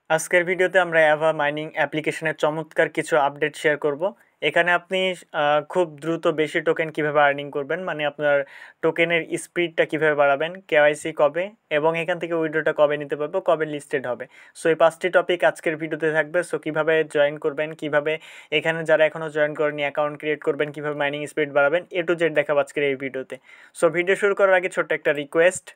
আজকের ভিডিওতে আমরা অ্যাভা মাইনিং অ্যাপ্লিকেশনের চমৎকার কিছু আপডেট শেয়ার করব। এখানে আপনি খুব দ্রুত বেশি টোকেন কিভাবে আর্নিং করবেন, মানে আপনার টোকেনের স্পিডটা কিভাবে বাড়াবেন, কেওয়াইসি কবে এবং এখান থেকে উইড্রোটা কবে নিতে পারবো, কবে লিস্টেড হবে। সো এই 5টি টপিক আজকের ভিডিওতে থাকবে। সো কিভাবে জয়েন করবেন, কিভাবে এখানে যারা এখনও জয়েন করেনি অ্যাকাউন্ট ক্রিয়েট করবেন, কিভাবে মাইনিং স্পিড বাড়াবেন, এ টু জেড দেখাবো আজকের এই ভিডিওতে। সো ভিডিও শুরু করার আগে ছোট্ট একটা রিকোয়েস্ট,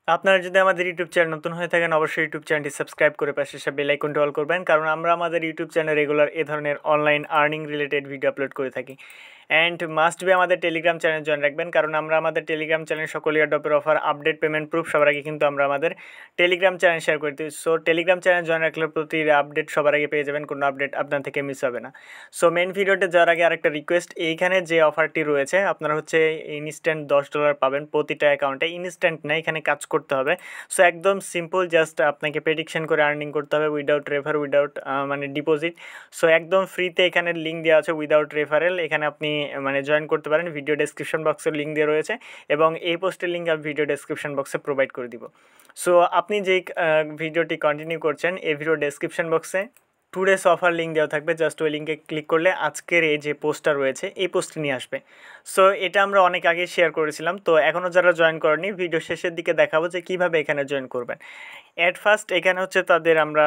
আপনারা যদি আমাদের ইউটিউব চ্যানেল নতুন হয়ে থাকেন অবশ্যই ইউটিউব চ্যানেলটি সাবস্ক্রাইব করে পাশে সে বেল আইকনটি অল করবেন, কারণ আমরা আমাদের ইউটিউব চ্যানেলে রেগুলার এ ধরনের online earning related video upload করে থাকি। অ্যান্ড মাস্ট বি আমাদের টেলিগ্রাম চ্যানেল জয়েন রাখবেন, কারণ আমরা আমাদের টেলিগ্রাম চ্যানেল সকল এয়ারড্রপের অফার, আপডেট, পেমেন্ট প্রুফ সবার আগে কিন্তু আমরা আমাদের টেলিগ্রাম চ্যানেল শেয়ার করে দিই। সো টেলিগ্রাম চ্যানেল জয়েন রাখলে প্রতিটি আপডেট সবার আগে পেয়ে যাবেন, কোনো আপডেট আপনার থেকে মিস হবে না। সো মেন ভিডিওতে যাওয়ার আগে আরেকটা রিকোয়েস্ট, এইখানে যে অফারটি রয়েছে আপনারা হচ্ছে ইনস্ট্যান্ট $10 পাবেন প্রতিটা অ্যাকাউন্টে। ইনস্ট্যান্ট না, এখানে কাজ করতে হবে। সো একদম সিম্পল, জাস্ট আপনাকে প্রেডিকশন করে আর্নিং করতে হবে উইদাউট রেফার, উইদাউট মানে ডিপোজিট। সো একদম ফ্রিতে এখানে লিঙ্ক দেওয়া আছে উইদাউট রেফারেল, এখানে আপনি মানে জয়েন করতে পারেন। ভিডিও ডেসক্রিপশন বক্সের লিঙ্ক দেওয়া রয়েছে এবং এই পোস্টের লিঙ্ক আমি ভিডিও ডেসক্রিপশন বক্সে প্রোভাইড করে দিব। সো আপনি যেই ভিডিওটি কন্টিনিউ করছেন এই ভিডিও ডেসক্রিপশন বক্সে টুডেস অফার লিঙ্ক দেওয়া থাকবে, জাস্ট ওই লিঙ্কে ক্লিক করলে আজকের এই যে পোস্টটা রয়েছে এই পোস্টটি নিয়ে আসবে। সো এটা আমরা অনেক আগে শেয়ার করেছিলাম, তো এখনও যারা জয়েন করেনি ভিডিও শেষের দিকে দেখাবো যে কীভাবে এখানে জয়েন করবেন। অ্যাট ফার্স্ট এখানে হচ্ছে তাদের আমরা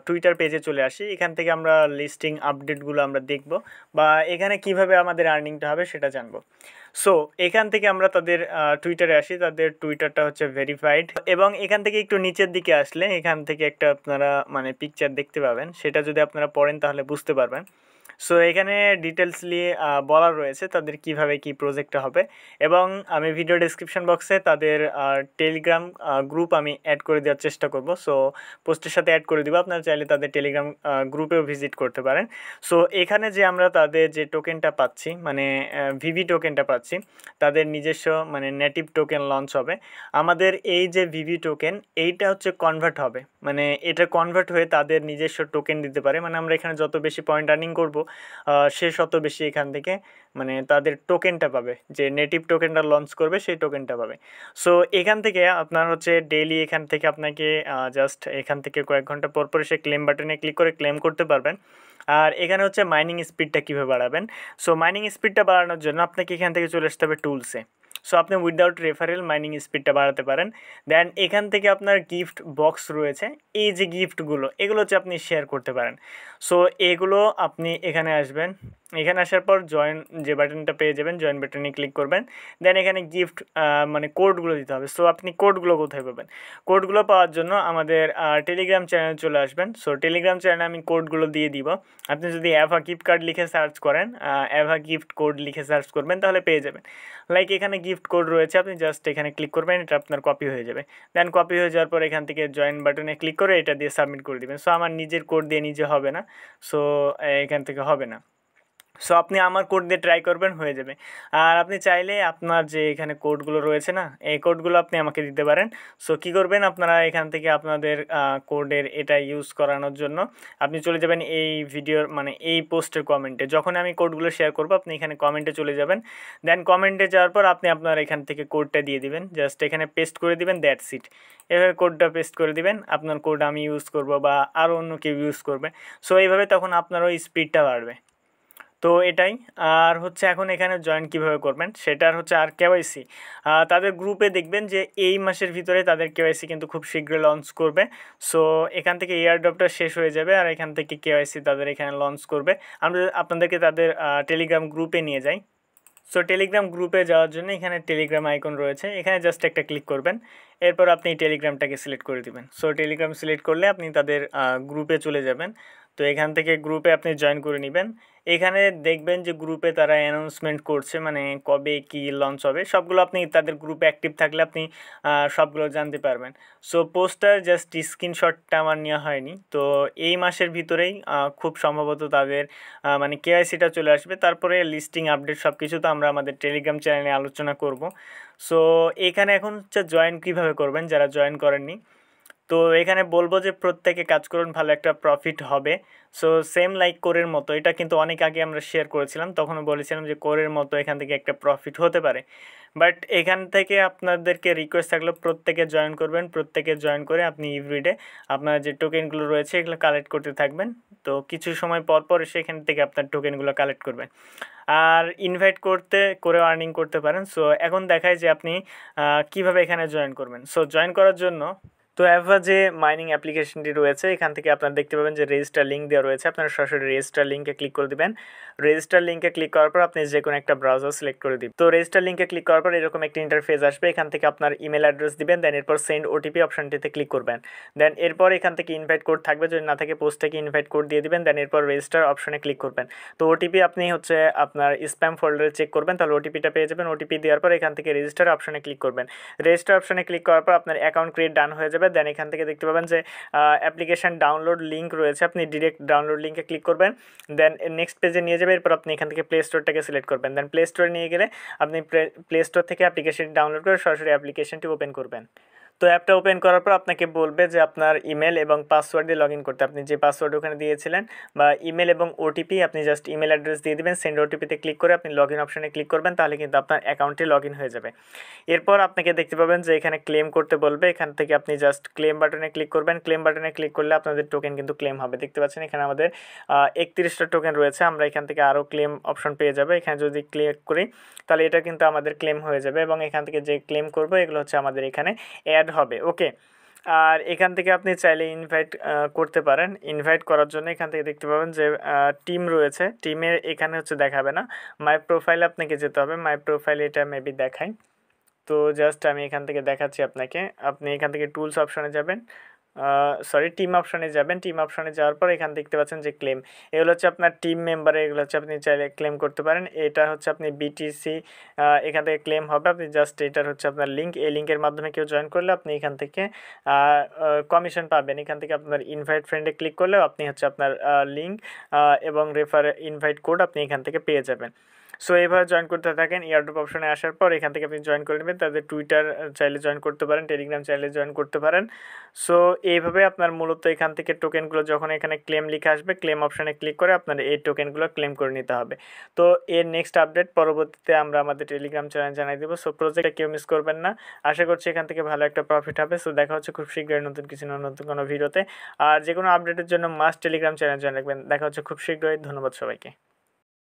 টুইটার পেজে চলে আসি, এখান থেকে আমরা লিস্টিং আপডেটগুলো আমরা দেখব বা এখানে কিভাবে আমাদের আর্নিংটা হবে সেটা জানবো। সো এখান থেকে আমরা তাদের টুইটারে আসি, তাদের টুইটারটা হচ্ছে ভেরিফাইড এবং এখান থেকে একটু নিচের দিকে আসলে এখান থেকে একটা আপনারা মানে পিকচার দেখতে পাবেন, সেটা যদি আপনারা পড়েন তাহলে বুঝতে পারবেন। সো এখানে ডিটেলসলি বলা রয়েছে তাদের কিভাবে কি প্রজেক্টটা হবে এবং আমি ভিডিও ডেসক্রিপশন বক্সে তাদের টেলিগ্রাম গ্রুপ আমি অ্যাড করে দেওয়ার চেষ্টা করব। সো পোস্টের সাথে অ্যাড করে দিব, আপনারা চাইলে তাদের টেলিগ্রাম গ্রুপেও ভিজিট করতে পারেন। সো এখানে যে আমরা তাদের যে টোকেনটা পাচ্ছি, মানে ভিভি টোকেনটা পাচ্ছি, তাদের নিজস্ব মানে নেটিভ টোকেন লঞ্চ হবে। আমাদের এই যে ভিভি টোকেন এইটা হচ্ছে কনভার্ট হবে, মানে এটা কনভার্ট হয়ে তাদের নিজস্ব টোকেন দিতে পারে। মানে আমরা এখানে যত বেশি পয়েন্ট আর্নিং করব সে তত বেশি এখান থেকে মানে তাদের টোকেনটা পাবে, যে নেটিভ টোকেনটা লঞ্চ করবে সেই টোকেনটা পাবে। সো এখান থেকে আপনার হচ্ছে ডেইলি এখান থেকে আপনাকে জাস্ট এখান থেকে কয়েক ঘন্টা পর পর সে ক্লেম বাটনে ক্লিক করে ক্লেম করতে পারবেন। আর এখানে হচ্ছে মাইনিং স্পিডটা কীভাবে বাড়াবেন। সো মাইনিং স্পিডটা বাড়ানোর জন্য আপনাকে এখান থেকে চলে আসতে হবে টুলসে। সো আপনি উইদাউট রেফারেল মাইনিং স্পিডটা বাড়াতে পারেন। দেন এখান থেকে আপনার গিফট বক্স রয়েছে, এই যে গিফটগুলো এগুলো হচ্ছে আপনি শেয়ার করতে পারেন। সো এগুলো আপনি এখানে আসবেন, এখানে আসার পর জয়েন যে বাটনটা পেয়ে যাবেন, জয়েন বাটনে ক্লিক করবেন। দেন এখানে গিফট মানে কোডগুলো দিতে হবে। সো আপনি কোডগুলো কোথায় পাবেন, কোডগুলো পাওয়ার জন্য আমাদের টেলিগ্রাম চ্যানেলে চলে আসবেন। সো টেলিগ্রাম চ্যানেলে আমি কোডগুলো দিয়ে দিব। আপনি যদি অ্যাভা গিফট কার্ড লিখে সার্চ করেন, অ্যাভা গিফট কোড লিখে সার্চ করবেন তাহলে পেয়ে যাবেন। লাইক এখানে গিফট কোড রয়েছে, আপনি জাস্ট এখানে ক্লিক করবেন, এটা আপনার কপি হয়ে যাবে। দেন কপি হয়ে যাওয়ার পর এখান থেকে জয়েন বাটনে ক্লিক করে এটা দিয়ে সাবমিট করে দেবেন। সো আমার নিজের কোড দিয়ে নিজে হবে না, সো এখান থেকে হবে না। সো আপনি আমার কোড দিয়ে ট্রাই করবেন, হয়ে যাবে। আর আপনি চাইলে আপনার যে এখানে কোডগুলো রয়েছে না, এই কোডগুলো আপনি আমাকে দিতে পারেন। সো কী করবেন, আপনারা এখান থেকে আপনাদের কোডের এটা ইউজ করানোর জন্য আপনি চলে যাবেন এই ভিডিওর মানে এই পোস্টের কমেন্টে। যখন আমি কোডগুলো শেয়ার করব আপনি এখানে কমেন্টে চলে যাবেন। দেন কমেন্টে যাওয়ার পর আপনি আপনার এখান থেকে কোডটা দিয়ে দিবেন, জাস্ট এখানে পেস্ট করে দিবেন, দ্যাটস ইট। এভাবে কোডটা পেস্ট করে দিবেন, আপনার কোড আমি ইউজ করব বা আরও অন্য কেউ ইউজ করবে। সো এইভাবে তখন আপনারও স্পিডটা বাড়বে। তো এটাই। আর হচ্ছে এখন এখানে জয়েন কিভাবে করবেন সেটার হচ্ছে আর কেওয়াইসি তাদের গ্রুপে দেখবেন যে এই মাসের ভিতরে তাদের কেওয়াইসি কিন্তু খুব শীঘ্রই লঞ্চ করবে। সো এখান থেকে এয়ারড্রপটা শেষ হয়ে যাবে আর এখান থেকে কেওয়াইসি তাদের এখানে লঞ্চ করবে। আমরা আপনাদেরকে তাদের টেলিগ্রাম গ্রুপে নিয়ে যাই। সো টেলিগ্রাম গ্রুপে যাওয়ার জন্য এখানে টেলিগ্রাম আইকন রয়েছে, এখানে জাস্ট একটা ক্লিক করবেন, এরপর আপনি টেলিগ্রামটাকে সিলেক্ট করে দিবেন। সো টেলিগ্রাম সিলেক্ট করলে আপনি তাদের গ্রুপে চলে যাবেন। তো এখান থেকে গ্রুপে আপনি জয়েন করে নেবেন। এখানে দেখবেন যে গ্রুপে তারা অ্যানাউন্সমেন্ট করছে, মানে কবে কি লঞ্চ হবে সবগুলো আপনি তাদের গ্রুপে অ্যাক্টিভ থাকলে আপনি সবগুলো জানতে পারবেন। সো পোস্টার জাস্ট স্ক্রিনশটটা আমার নেওয়া হয়নি, তো এই মাসের ভিতরেই খুব সম্ভবত তাদের মানে কেওয়াইসিটা চলে আসবে। তারপরে লিস্টিং আপডেট সব কিছু তো আমরা আমাদের টেলিগ্রাম চ্যানেলে আলোচনা করব। সো এখানে এখন হচ্ছে জয়েন কীভাবে করবেন যারা জয়েন করেননি। তো তো এখানে বলবো যে প্রত্যেকে কাজ করুন, ভালো একটা প্রফিট হবে। সো সেম লাইক কোরের মতো, এটা কিন্তু অনেক আগে আমরা শেয়ার করেছিলাম, তখনও বলেছিলাম যে কোরের মতো এখান থেকে একটা প্রফিট হতে পারে। বাট এখান থেকে আপনাদেরকে রিকোয়েস্ট থাকলো প্রত্যেকে জয়েন করবেন, প্রত্যেকে জয়েন করে আপনি এভরিডে আপনার যে টোকেনগুলো রয়েছে এগুলো কালেক্ট করতে থাকবেন। তো কিছু সময় পর পর সেখান থেকে আপনার টোকেনগুলো কালেক্ট করবেন, আর ইনভাইট করে আর্নিং করতে পারেন। সো এখন দেখায় যে আপনি কিভাবে এখানে জয়েন করবেন। সো জয়েন করার জন্য তো অ্যাভা যে মাইনিং অ্যাপ্লিকেশনটি রয়েছে এখান থেকে আপনারা দেখতে পাবেন যে রেজিস্টার লিঙ্ক দেওয়া রয়েছে, আপনারা সরাসরি রেজিস্টার লিঙ্কে ক্লিক করে দিবেন। রেজিস্টার লিঙ্কে ক্লিক করার পর আপনি যে কোনো একটা ব্রাউজার সিলেক্ট করে দিবেন। তো রেজিস্টার লিঙ্কে ক্লিক করার পর এরকম একটা ইন্টারফেস আসবে, এখান থেকে আপনার ইমেল অ্যাড্রেস দিবেন, দেন এরপর সেন্ড ওটিপি অপশনটিতে ক্লিক করবেন। দেন এরপর এখান থেকে ইনভাইট কোড থাকবে, যদি না থাকে পোস্ট থেকে ইনভাইট কোড দিয়ে দিবেন। দেন এরপর রেজিস্টার অপশনে ক্লিক করবেন। তো ওটিপি আপনি হচ্ছে আপনার স্প্যাম ফোল্ডারে চেক করবেন, তাহলে ওটিপিটা পেয়ে যাবেন। ওটিপি দেওয়ার পর এখান থেকে রেজিস্টার অপশনে ক্লিক করবেন। রেজিস্টার অপশনে ক্লিক করার পর আপনার অ্যাকাউন্ট ক্রিয়েট ডান হয়ে যাবে। দেন এখান থেকে দেখতে পাবেন যে অ্যাপ্লিকেশন ডাউনলোড লিঙ্ক রয়েছে, আপনি ডিরেক্ট ডাউনলোড লিঙ্কে ক্লিক করবেন। দেন নেক্সট পেজে নিয়ে যাবে, এরপর আপনি এখান থেকে প্লে স্টোরটাকে সিলেক্ট করবেন। দেন প্লে স্টোরে নিয়ে গেলে আপনি প্লে স্টোর থেকে অ্যাপ্লিকেশনটি ডাউনলোড করে সরাসরি অ্যাপ্লিকেশনটি ওপেন করবেন। তো অ্যাপটা ওপেন করার পর আপনাকে বলবে যে আপনার ইমেল এবং পাসওয়ার্ড দিয়ে লগ ইন করতে, আপনি যে পাসওয়ার্ড ওখানে দিয়েছিলেন বা ইমেল এবং ওটিপি আপনি জাস্ট ইমেল অ্যাড্রেস দিয়ে দেবেন। সেন্ড ওটিপিতে ক্লিক করে আপনি লগ ইন অপশনে ক্লিক করবেন, তাহলে কিন্তু আপনার অ্যাকাউন্টটি লগ ইন হয়ে যাবে। এরপর আপনাকে দেখতে পাবেন যে এখানে ক্লেম করতে বলবে, এখান থেকে আপনি জাস্ট ক্লেম বাটনে ক্লিক করবেন। ক্লেম বাটনে ক্লিক করলে আপনাদের টোকেন কিন্তু ক্লেম হবে। দেখতে পাচ্ছেন এখানে আমাদের 31টা টোকেন রয়েছে, আমরা এখান থেকে আরও ক্লেম অপশন পেয়ে যাবে। এখানে যদি ক্লিক করি তাহলে এটা কিন্তু আমাদের ক্লেম হয়ে যাবে, এবং এখান থেকে যে ক্লেম করবো এগুলো হচ্ছে আমাদের এখানে অ্যাড হবে। ওকে, আর এখান থেকে আপনি চাইলে ইনভাইট করতে পারেন। ইনভাইট করার জন্য এখান থেকে দেখতে পাবেন যে টিম রয়েছে, টিমের এখানে হচ্ছে দেখাবে না, মাই প্রোফাইলে আপনাকে যেতে হবে। মাই প্রোফাইলে এটা মেবি দেখাই, তো জাস্ট আমি এখান থেকে দেখাচ্ছি আপনাকে। আপনি এখান থেকে টুলস অপশনে যাবেন, টিম অপশনে যাবেন। টিম অপশনে যাওয়ার পর এখানে দেখতে পাচ্ছেন যে ক্লেম, এগুলো হচ্ছে আপনার টিম মেম্বারে, এগুলো হচ্ছে আপনি চাইলে ক্লেম করতে পারেন। এটা হচ্ছে আপনি বিটিসি এখান থেকে ক্লেম হবে, আপনি জাস্ট এটার হচ্ছে আপনার লিঙ্ক, এই লিঙ্কের মাধ্যমে কেউ জয়েন করলে আপনি এখান থেকে কমিশন পাবেন। এখান থেকে আপনার ইনভাইট ফ্রেন্ডে ক্লিক করলেও আপনি হচ্ছে আপনার লিঙ্ক এবং রেফার ইনভাইট কোড আপনি এখান থেকে পেয়ে যাবেন। সো এইভাবে জয়েন করতে থাকেন। এয়ারড্রপ অপশনে আসার পর এখান থেকে আপনি জয়েন করে নেবেন। তাদের টুইটার চাইলে জয়েন করতে পারেন, টেলিগ্রাম চাইলে জয়েন করতে পারেন। সো এইভাবে আপনার মূলত এখান থেকে টোকেনগুলো যখন এখানে ক্লেম লিখে আসবে, ক্লেম অপশনে ক্লিক করে আপনার এই টোকেনগুলো ক্লেম করে নিতে হবে। তো এর নেক্সট আপডেট পরবর্তীতে আমরা আমাদের টেলিগ্রাম চ্যানেল জানাই দেবো। সো প্রজেক্টটা কেউ মিস করবেন না, আশা করছি এখান থেকে ভালো একটা প্রফিট হবে। সো দেখা হচ্ছে খুব শীঘ্রই নতুন কোনো ভিডিওতে। আর যে কোনো আপডেটের জন্য মাস্ট টেলিগ্রাম চ্যানেল জয়েন রাখবেন। দেখা হচ্ছে খুব শীঘ্রই। ধন্যবাদ সবাইকে।